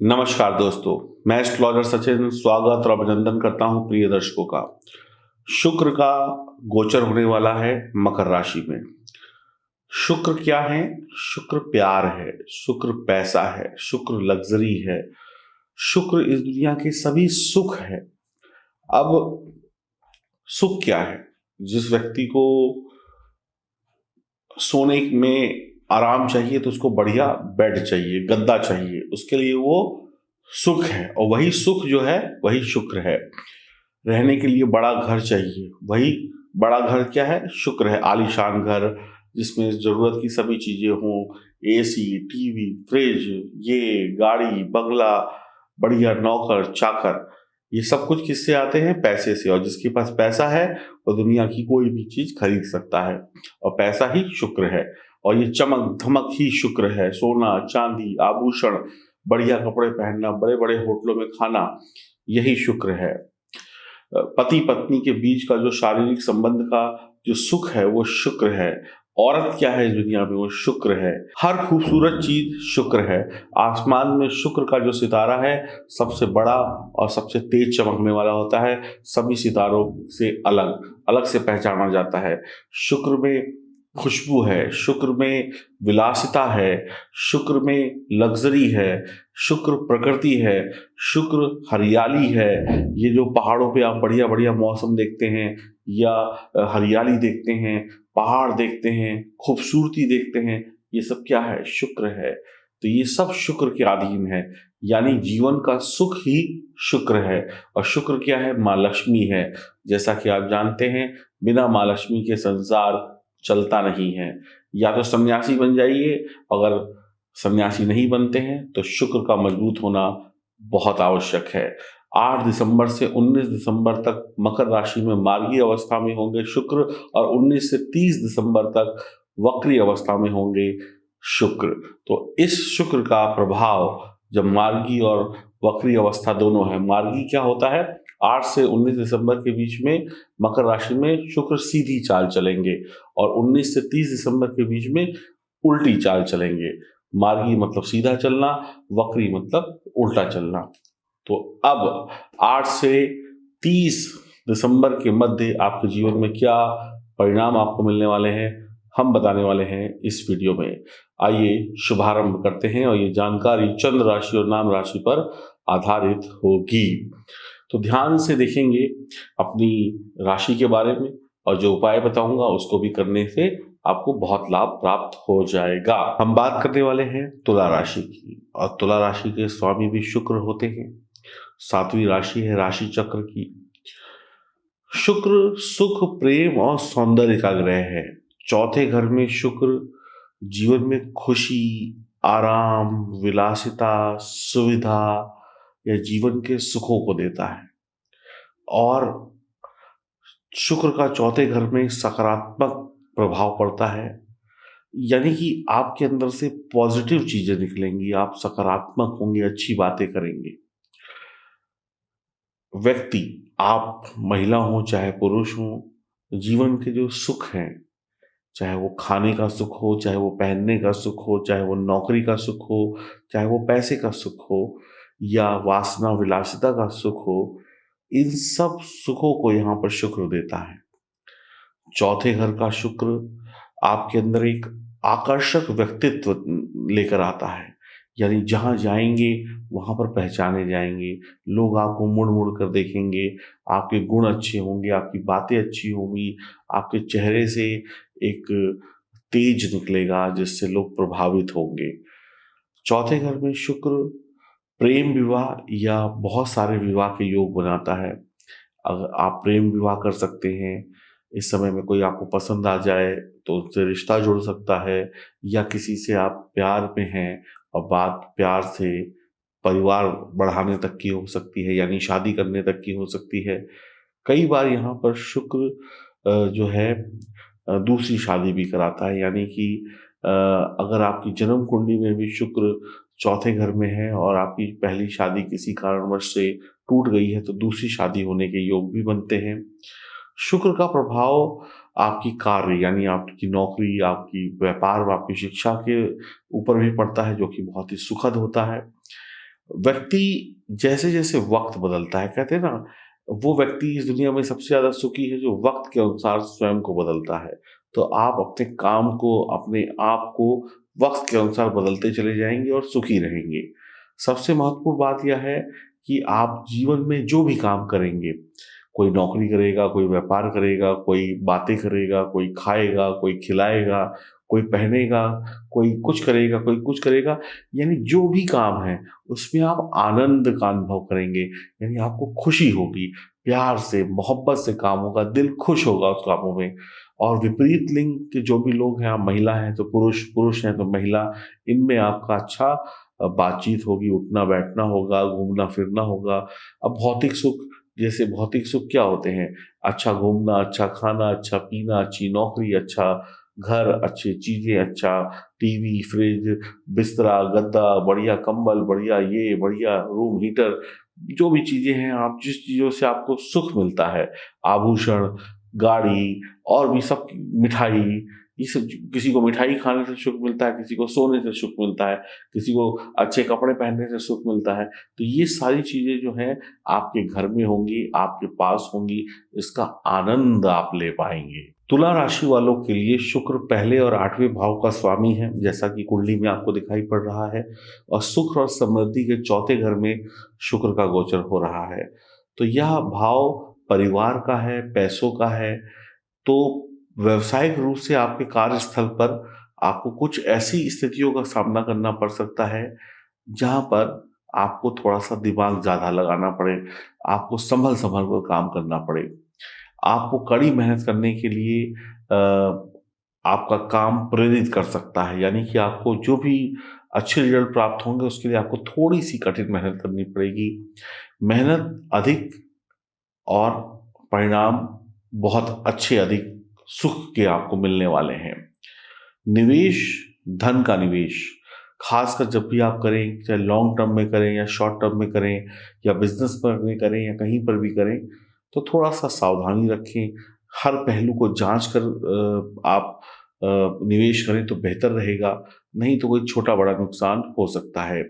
नमस्कार दोस्तों, मैं एस्ट्रोलॉजर सचिन स्वागत और अभिनंदन करता हूं प्रिय दर्शकों का। शुक्र का गोचर होने वाला है मकर राशि में। शुक्र क्या है? शुक्र प्यार है, शुक्र पैसा है, शुक्र लग्जरी है, शुक्र इस दुनिया के सभी सुख है। अब सुख क्या है? जिस व्यक्ति को सोने में आराम चाहिए तो उसको बढ़िया बेड चाहिए, गद्दा चाहिए, उसके लिए वो सुख है। और वही सुख जो है वही शुक्र है। रहने के लिए बड़ा घर चाहिए, वही बड़ा घर क्या है? शुक्र है। आलीशान घर जिसमें जरूरत की सभी चीजें हों, एसी, टीवी, फ्रिज, ये गाड़ी, बंगला, बढ़िया नौकर चाकर, ये सब कुछ किससे आते हैं? पैसे से। और जिसके पास पैसा है वो दुनिया की कोई भी चीज खरीद सकता है, और पैसा ही शुक्र है। और ये चमक धमक ही शुक्र है। सोना चांदी आभूषण, बढ़िया कपड़े पहनना, बड़े बड़े होटलों में खाना, यही शुक्र है। पति पत्नी के बीच का जो शारीरिक संबंध का जो सुख है वो शुक्र है। औरत क्या है इस दुनिया में? वो शुक्र है। हर खूबसूरत चीज शुक्र है। आसमान में शुक्र का जो सितारा है सबसे बड़ा और सबसे तेज चमकने वाला होता है, सभी सितारों से अलग अलग से पहचाना जाता है। शुक्र में खुशबू है, शुक्र में विलासिता है, शुक्र में लग्जरी है, शुक्र प्रकृति है, शुक्र हरियाली है। ये जो पहाड़ों पे आप बढ़िया बढ़िया मौसम देखते हैं या हरियाली देखते हैं, पहाड़ देखते हैं, खूबसूरती देखते हैं, ये सब क्या है? शुक्र है। तो ये सब शुक्र के अधीन है, यानी जीवन का सुख ही शुक्र है। और शुक्र क्या है? माँ लक्ष्मी है। जैसा कि आप जानते हैं, बिना माँ लक्ष्मी के संसार चलता नहीं है। या तो सन्यासी बन जाइए, अगर सन्यासी नहीं बनते हैं तो शुक्र का मजबूत होना बहुत आवश्यक है। 8 दिसंबर से 19 दिसंबर तक मकर राशि में मार्गी अवस्था में होंगे शुक्र, और 19 से 30 दिसंबर तक वक्री अवस्था में होंगे शुक्र। तो इस शुक्र का प्रभाव जब मार्गी और वक्री अवस्था दोनों है, मार्गी क्या होता है? 8 से 19 दिसंबर के बीच में मकर राशि में शुक्र सीधी चाल चलेंगे, और 19 से 30 दिसंबर के बीच में उल्टी चाल चलेंगे। मार्गी मतलब सीधा चलना, वक्री मतलब उल्टा चलना। तो अब 8 से 30 दिसंबर के मध्य आपके जीवन में क्या परिणाम आपको मिलने वाले हैं, हम बताने वाले हैं इस वीडियो में। आइए शुभारंभ करते हैं, और ये जानकारी चंद्र राशि और नाम राशि पर आधारित होगी। तो ध्यान से देखेंगे अपनी राशि के बारे में, और जो उपाय बताऊंगा उसको भी करने से आपको बहुत लाभ प्राप्त हो जाएगा। हम बात करने वाले हैं तुला राशि की, और तुला राशि के स्वामी भी शुक्र होते हैं। 7वीं राशि है राशि चक्र की। शुक्र सुख, प्रेम और सौंदर्य का ग्रह है। चौथे घर में शुक्र जीवन में खुशी, आराम, विलासिता, सुविधा या जीवन के सुखों को देता है। और शुक्र का चौथे घर में सकारात्मक प्रभाव पड़ता है, यानी कि आपके अंदर से पॉजिटिव चीजें निकलेंगी, आप सकारात्मक होंगे, अच्छी बातें करेंगे। व्यक्ति, आप महिला हो चाहे पुरुष हो, जीवन के जो सुख हैं, चाहे वो खाने का सुख हो, चाहे वो पहनने का सुख हो, चाहे वो नौकरी का सुख हो, चाहे वो पैसे का सुख हो, या वासना विलासिता का सुख हो, इन सब सुखों को यहाँ पर शुक्र देता है। चौथे घर का शुक्र आपके अंदर एक आकर्षक व्यक्तित्व लेकर आता है, यानी जहां जाएंगे वहां पर पहचाने जाएंगे, लोग आपको मुड़ मुड़ कर देखेंगे, आपके गुण अच्छे होंगे, आपकी बातें अच्छी होंगी, आपके चेहरे से एक तेज निकलेगा जिससे लोग प्रभावित होंगे। चौथे घर में शुक्र प्रेम विवाह या बहुत सारे विवाह के योग बनाता है। अगर आप प्रेम विवाह कर सकते हैं, इस समय में कोई आपको पसंद आ जाए तो उससे रिश्ता जुड़ सकता है, या किसी से आप प्यार में हैं और बात प्यार से परिवार बढ़ाने तक की हो सकती है, यानी शादी करने तक की हो सकती है। कई बार यहाँ पर शुक्र जो है दूसरी शादी भी कराता है, यानी कि अगर आपकी जन्म कुंडली में भी शुक्र चौथे घर में है और आपकी पहली शादी किसी कारणवश से टूट गई है तो दूसरी शादी होने के योग भी बनते हैं। शुक्र का प्रभाव आपकी कार्य, यानी आपकी नौकरी, आपकी व्यापार, आपकी शिक्षा के ऊपर भी पड़ता है, जो कि बहुत ही सुखद होता है। व्यक्ति जैसे जैसे वक्त बदलता है, कहते हैं ना, वो व्यक्ति इस दुनिया में सबसे ज्यादा सुखी है जो वक्त के अनुसार स्वयं को बदलता है। तो आप अपने काम को, अपने आप को वक्त के अनुसार बदलते चले जाएंगे और सुखी रहेंगे। सबसे महत्वपूर्ण बात यह है कि आप जीवन में जो भी काम करेंगे, कोई नौकरी करेगा, कोई व्यापार करेगा, कोई बातें करेगा, कोई खाएगा, कोई खिलाएगा, कोई पहनेगा, कोई कुछ करेगा, कोई कुछ करेगा, यानी जो भी काम है उसमें आप आनंद का अनुभव करेंगे, यानी आपको खुशी होगी, प्यार से मोहब्बत से काम होगा, दिल खुश होगा उस कामों में। और विपरीत लिंग के जो भी लोग हैं, आप महिला हैं तो पुरुष, पुरुष हैं तो महिला, इनमें आपका अच्छा बातचीत होगी, उठना बैठना होगा, घूमना फिरना होगा। अब भौतिक सुख, जैसे भौतिक सुख क्या होते हैं? अच्छा घूमना, अच्छा खाना, अच्छा पीना, अच्छी नौकरी, अच्छा घर, अच्छी चीजें, अच्छा टीवी, फ्रिज, बिस्तरा, गद्दा, बढ़िया कंबल, बढ़िया ये, बढ़िया रूम हीटर, जो भी चीजें हैं, आप जिस चीजों से आपको सुख मिलता है, आभूषण, गाड़ी, और भी सब, मिठाई, ये सब, किसी को मिठाई खाने से सुख मिलता है, किसी को सोने से सुख मिलता है, किसी को अच्छे कपड़े पहनने से सुख मिलता है। तो ये सारी चीजें जो हैं आपके घर में होंगी, आपके पास होंगी, इसका आनंद आप ले पाएंगे। तुला राशि वालों के लिए शुक्र पहले और 8वें भाव का स्वामी है, जैसा कि कुंडली में आपको दिखाई पड़ रहा है, और सुख और समृद्धि के चौथे घर में शुक्र का गोचर हो रहा है। तो यह भाव परिवार का है, पैसों का है। तो व्यवसायिक रूप से आपके कार्यस्थल पर आपको कुछ ऐसी स्थितियों का सामना करना पड़ सकता है जहां पर आपको थोड़ा सा दिमाग ज्यादा लगाना पड़े, आपको संभल संभल कर काम करना पड़े। आपको कड़ी मेहनत करने के लिए आपका काम प्रेरित कर सकता है, यानी कि आपको जो भी अच्छे रिजल्ट प्राप्त होंगे उसके लिए आपको थोड़ी सी कठिन मेहनत करनी पड़ेगी। मेहनत अधिक और परिणाम बहुत अच्छे, अधिक सुख के आपको मिलने वाले हैं। निवेश, धन का निवेश, खासकर जब भी आप करें, चाहे लॉन्ग टर्म में करें या शॉर्ट टर्म में करें, या बिजनेस पर में करें या कहीं पर भी करें, तो थोड़ा सा सावधानी रखें। हर पहलू को जांच कर आप निवेश करें तो बेहतर रहेगा, नहीं तो कोई छोटा बड़ा नुकसान हो सकता है।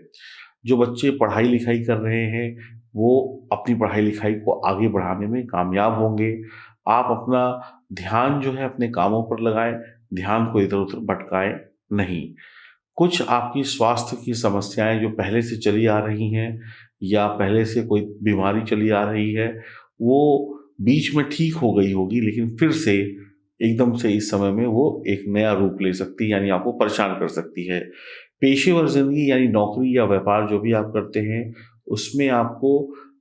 जो बच्चे पढ़ाई लिखाई कर रहे हैं वो अपनी पढ़ाई लिखाई को आगे बढ़ाने में कामयाब होंगे। आप अपना ध्यान जो है अपने कामों पर लगाएं, ध्यान को इधर उधर भटकाएं नहीं। कुछ आपकी स्वास्थ्य की समस्याएं जो पहले से चली आ रही हैं, या पहले से कोई बीमारी चली आ रही है, वो बीच में ठीक हो गई होगी, लेकिन फिर से एकदम से इस समय में वो एक नया रूप ले सकती है, यानी आपको परेशान कर सकती है। पेशेवर जिंदगी यानी नौकरी या व्यापार जो भी आप करते हैं, उसमें आपको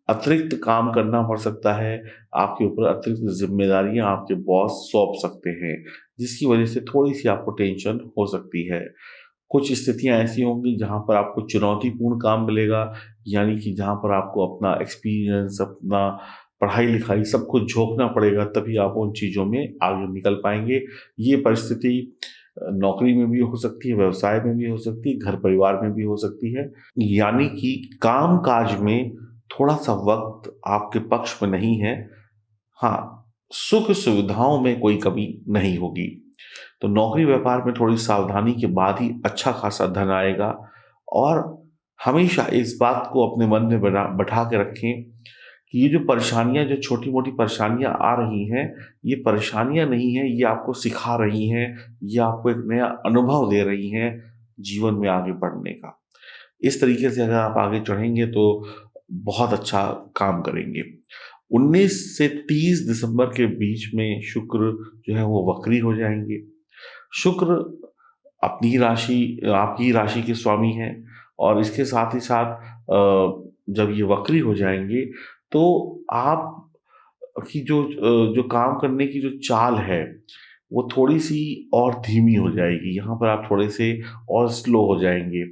अतिरिक्त काम करना पड़ सकता है, आपके ऊपर अतिरिक्त जिम्मेदारियां आपके बॉस सौंप सकते हैं, जिसकी वजह से थोड़ी सी आपको टेंशन हो सकती है। कुछ स्थितियां ऐसी होंगी जहां पर आपको चुनौतीपूर्ण काम मिलेगा, यानी कि जहां पर आपको अपना एक्सपीरियंस, अपना पढ़ाई लिखाई सब कुछ झोंकना पड़ेगा, तभी आप उन चीज़ों में आगे निकल पाएंगे। ये परिस्थिति नौकरी में भी हो सकती है, व्यवसाय में भी हो सकती है, घर परिवार में भी हो सकती है, यानी कि काम काज में थोड़ा सा वक्त आपके पक्ष में नहीं है। हाँ, सुख सुविधाओं में कोई कमी नहीं होगी। तो नौकरी व्यापार में थोड़ी सावधानी के बाद ही अच्छा खासा धन आएगा। और हमेशा इस बात को अपने मन में बैठा के रखें कि ये जो परेशानियां, जो छोटी मोटी परेशानियां आ रही हैं, ये परेशानियां नहीं हैं, ये आपको सिखा रही हैं, ये आपको एक नया अनुभव दे रही हैं जीवन में आगे बढ़ने का। इस तरीके से अगर आप आगे चढ़ेंगे तो बहुत अच्छा काम करेंगे। 19 से 30 दिसंबर के बीच में शुक्र जो है वो वक्री हो जाएंगे। शुक्र अपनी राशि, आपकी राशि के स्वामी हैं, और इसके साथ ही साथ जब ये वक्री हो जाएंगे तो आप की जो काम करने की जो चाल है वो थोड़ी सी और धीमी हो जाएगी। यहाँ पर आप थोड़े से और स्लो हो जाएंगे।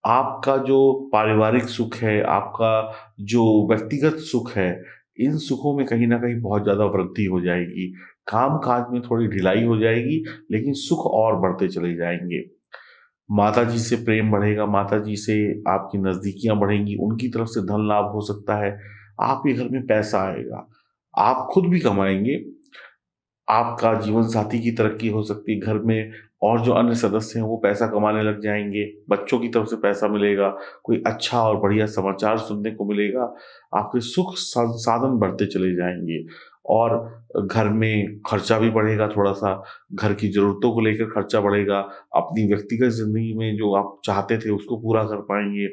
आपका जो पारिवारिक सुख है, आपका जो व्यक्तिगत सुख है, इन सुखों में कहीं ना कहीं बहुत ज्यादा वृद्धि हो जाएगी। काम काज में थोड़ी ढिलाई हो जाएगी, लेकिन सुख और बढ़ते चले जाएंगे। माता जी से प्रेम बढ़ेगा, माता जी से आपकी नजदीकियां बढ़ेंगी, उनकी तरफ से धन लाभ हो सकता है, आपके घर में पैसा आएगा, आप खुद भी कमाएंगे, आपका जीवन साथी की तरक्की हो सकती है, घर में और जो अन्य सदस्य हैं वो पैसा कमाने लग जाएंगे, बच्चों की तरफ से पैसा मिलेगा, कोई अच्छा और बढ़िया समाचार सुनने को मिलेगा, आपके सुख साधन बढ़ते चले जाएंगे। और घर में खर्चा भी बढ़ेगा, थोड़ा सा घर की जरूरतों को लेकर खर्चा बढ़ेगा, अपनी व्यक्तिगत जिंदगी में जो आप चाहते थे उसको पूरा कर पाएंगे।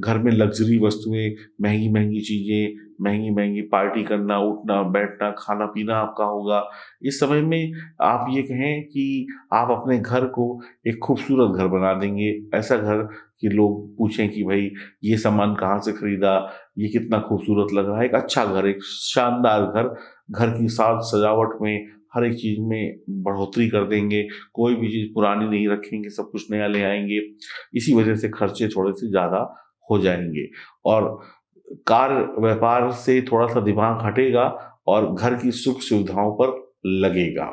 घर में लग्जरी वस्तुएं, महंगी महंगी चीजें, महंगी महंगी पार्टी करना, उठना बैठना, खाना पीना आपका होगा। इस समय में आप ये कहें कि आप अपने घर को एक खूबसूरत घर बना देंगे, ऐसा घर कि लोग पूछें कि भाई ये सामान कहाँ से खरीदा, ये कितना खूबसूरत लग रहा है। एक अच्छा घर, एक शानदार घर, घर की साज सजावट में हर एक चीज में बढ़ोतरी कर देंगे, कोई भी चीज पुरानी नहीं रखेंगे, सब कुछ नया ले आएंगे। इसी वजह से खर्चे थोड़े से ज्यादा हो जाएंगे और कार्य व्यापार से थोड़ा सा दिमाग हटेगा और घर की सुख सुविधाओं पर लगेगा।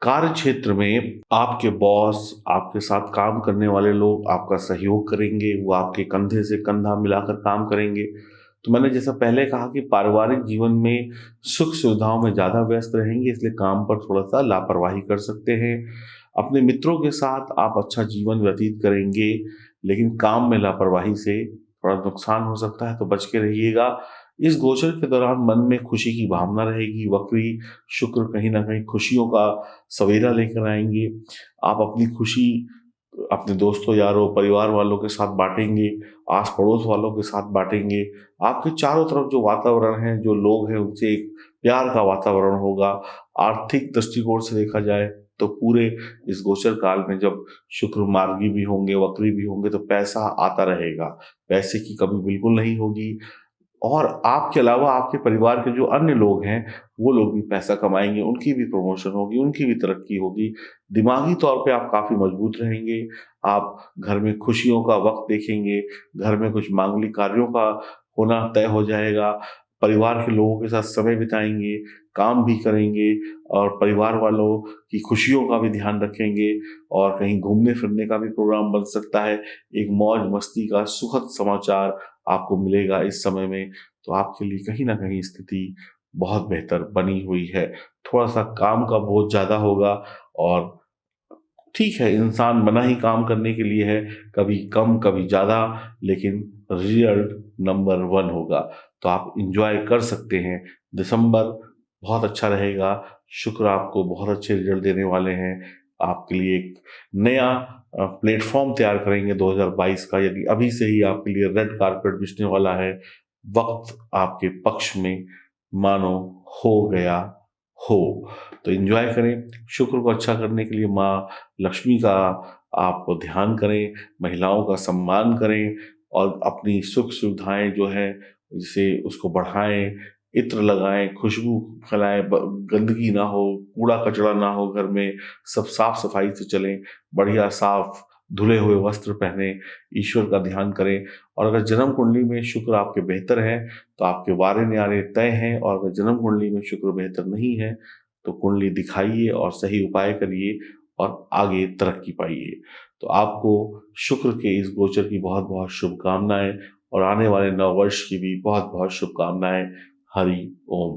कार्य क्षेत्र में आपके बॉस, आपके साथ काम करने वाले लोग आपका सहयोग करेंगे, वो आपके कंधे से कंधा मिलाकर काम करेंगे। तो मैंने जैसा पहले कहा कि पारिवारिक जीवन में सुख सुविधाओं में ज़्यादा व्यस्त रहेंगे, इसलिए काम पर थोड़ा सा लापरवाही कर सकते हैं। अपने मित्रों के साथ आप अच्छा जीवन व्यतीत करेंगे, लेकिन काम में लापरवाही से थोड़ा नुकसान हो सकता है, तो बच के रहिएगा। इस गोचर के दौरान मन में खुशी की भावना रहेगी। वक्री शुक्र कहीं ना कहीं खुशियों का सवेरा लेकर आएंगे। आप अपनी खुशी अपने दोस्तों, यारों, परिवार वालों के साथ बांटेंगे, आस पड़ोस वालों के साथ बांटेंगे। आपके चारों तरफ जो वातावरण है, जो लोग हैं, उनसे एक प्यार का वातावरण होगा। आर्थिक दृष्टिकोण से देखा जाए तो पूरे इस गोचर काल में जब शुक्र मार्गी भी होंगे, वक्री भी होंगे, तो पैसा आता रहेगा, पैसे की कमी बिल्कुल नहीं होगी। और आपके अलावा आपके परिवार के जो अन्य लोग हैं वो लोग भी पैसा कमाएंगे, उनकी भी प्रमोशन होगी, उनकी भी तरक्की होगी। दिमागी तौर पे आप काफ़ी मजबूत रहेंगे। आप घर में खुशियों का वक्त देखेंगे, घर में कुछ मांगलिक कार्यों का होना तय हो जाएगा। परिवार के लोगों के साथ समय बिताएंगे, काम भी करेंगे और परिवार वालों की खुशियों का भी ध्यान रखेंगे। और कहीं घूमने फिरने का भी प्रोग्राम बन सकता है। एक मौज मस्ती का सुखद समाचार आपको मिलेगा इस समय में। तो आपके लिए कहीं ना कहीं स्थिति बहुत बेहतर बनी हुई है। थोड़ा सा काम का बोझ ज़्यादा होगा और ठीक है, इंसान बना ही काम करने के लिए है, कभी कम कभी ज़्यादा, लेकिन रिजल्ट नंबर 1 होगा। तो आप इंजॉय कर सकते हैं। दिसंबर बहुत अच्छा रहेगा। शुक्र आपको बहुत अच्छे रिजल्ट देने वाले हैं। आपके लिए एक नया प्लेटफॉर्म तैयार करेंगे 2022 का। यदि अभी से ही आपके लिए रेड कारपेट बिछने वाला है, वक्त आपके पक्ष में मानो हो गया हो। तो एंजॉय करें। शुक्र को अच्छा करने के लिए माँ लक्ष्मी का आप ध्यान करें, महिलाओं का सम्मान करें और अपनी सुख सुविधाएं जो है जिसे उसको बढ़ाएं, इत्र लगाएं, खुशबू फैलाएं, गंदगी ना हो, कूड़ा कचरा ना हो, घर में सब साफ सफाई से चलें, बढ़िया साफ धुले हुए वस्त्र पहने, ईश्वर का ध्यान करें। और अगर जन्म कुंडली में शुक्र आपके बेहतर है तो आपके वारे न्यारे तय हैं। और अगर जन्म कुंडली में शुक्र बेहतर नहीं है तो कुंडली दिखाइए और सही उपाय करिए और आगे तरक्की पाइए। तो आपको शुक्र के इस गोचर की बहुत बहुत शुभकामनाएं और आने वाले नव वर्ष की भी बहुत बहुत शुभकामनाएं। हरि ओम।